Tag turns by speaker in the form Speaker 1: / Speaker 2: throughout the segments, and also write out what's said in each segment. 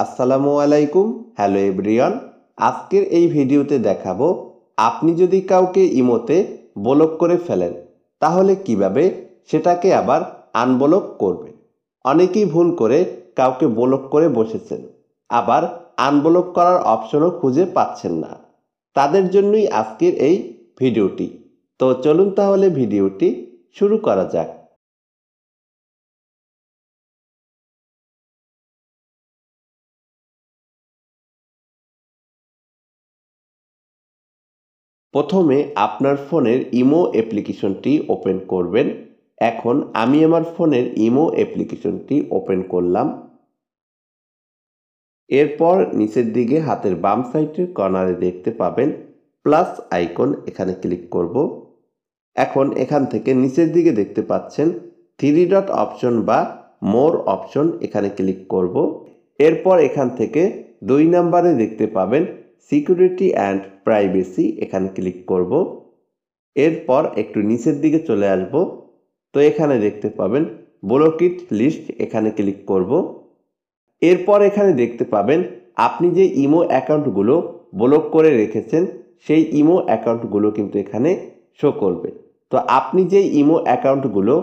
Speaker 1: আসসালামু আলাইকুম। Hello everyone. আজকের এই ভিডিওতে দেখাবো আপনি যদি কাউকে ইমোতে ব্লক করে ফেলেন তাহলে কিভাবে সেটাকে আবার আনব্লক করবেন। অনেকেই ভুল করে কাউকে ব্লক করে বসেছেন, আবার আনব্লক করার অপশনও খুঁজে পাচ্ছেন না। তাদের জন্যই আজকের এই ভিডিওটি। তো চলুন তাহলে ভিডিওটি শুরু করা যাক। প্রথমে আপনার ফোনের ইমো অ্যাপ্লিকেশনটি ওপেন করবেন। এখন আমি আমার ফোনের ইমো অ্যাপ্লিকেশনটি ওপেন করলাম। এরপর নিচের দিকে হাতের বাম সাইডের কর্নারে দেখতে পাবেন প্লাস আইকন, এখানে ক্লিক করব। এখন এখান থেকে নিচের দিকে দেখতে পাচ্ছেন থ্রি ডট অপশন বা মোর অপশন, এখানে ক্লিক করব। এরপর এখান থেকে 2 নম্বরে দেখতে পাবেন সিকিউরিটি অ্যান্ড প্রাইভেসি, এখানে ক্লিক করব। এরপর একটু নিচের দিকে চলে আসব। তো এখানে দেখতে পাবেন ব্লকিড লিস্ট, এখানে ক্লিক করব। এরপর এখানে দেখতে পাবেন আপনি যে ইমো অ্যাকাউন্টগুলো ব্লক করে রেখেছেন সেই ইমো অ্যাকাউন্টগুলো কিন্তু এখানে শো করবে। তো আপনি যে ইমো অ্যাকাউন্টগুলো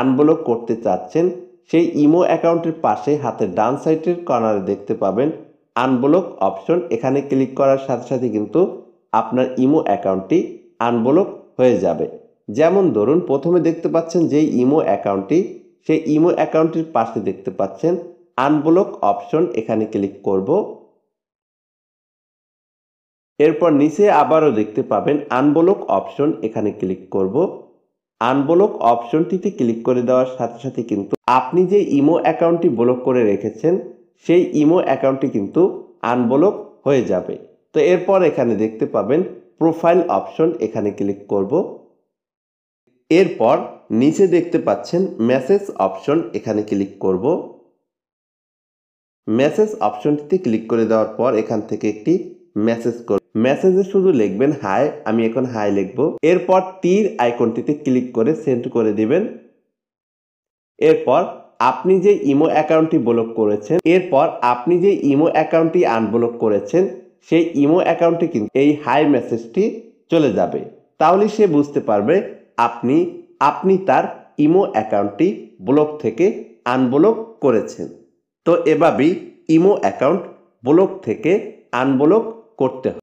Speaker 1: আনব্লক করতে চাচ্ছেন সেই ইমো অ্যাকাউন্টের পাশে হাতের ডান সাইডের কর্নারে দেখতে পাবেন আনব্লক অপশন, এখানে ক্লিক করার সাথে সাথে কিন্তু আপনার ইমো অ্যাকাউন্টটি আনব্লক হয়ে যাবে। যেমন ধরুন প্রথমে দেখতে পাচ্ছেন যেই ইমো অ্যাকাউন্টটি, সেই ইমো অ্যাকাউন্টের পাশে দেখতে পাচ্ছেন আনব্লক অপশন, এখানে ক্লিক করব। এরপর নিচে আবারও দেখতে পাবেন আনব্লক অপশন, এখানে ক্লিক করব। আনব্লক অপশনটিতে ক্লিক করে দেওয়ার সাথে সাথে কিন্তু আপনি যে ইমো অ্যাকাউন্টটি ব্লক করে রেখেছেন সেই ইমো অ্যাকাউন্টটি কিন্তু আনব্লক হয়ে যাবে। তো এরপর এখানে দেখতে পাবেন প্রোফাইল অপশন, এখানে ক্লিক করব। এরপর নিচে দেখতে পাচ্ছেন মেসেজ অপশন, এখানে ক্লিক করব। মেসেজ অপশনটিতে ক্লিক করে দেওয়ার পর এখান থেকে একটি মেসেজ করব। মেসেজে শুধু লিখবেন হাই, আমি এখন হাই লিখব। এরপর তীর আইকনটিতে ক্লিক করে সেন্ড করে দিবেন। এরপর আপনি যে ইমো অ্যাকাউন্টটি ব্লক করেছেন, এরপর আপনি যে ইমো অ্যাকাউন্টটি আনব্লক করেছেন সেই ইমো অ্যাকাউন্টে কিন্তু এই হাই মেসেজটি চলে যাবে। তাহলে সে বুঝতে পারবে আপনি তার ইমো অ্যাকাউন্টটি ব্লক থেকে আনব্লক করেছেন। তো এভাবেই ইমো অ্যাকাউন্ট ব্লক থেকে আনব্লক করতে হয়।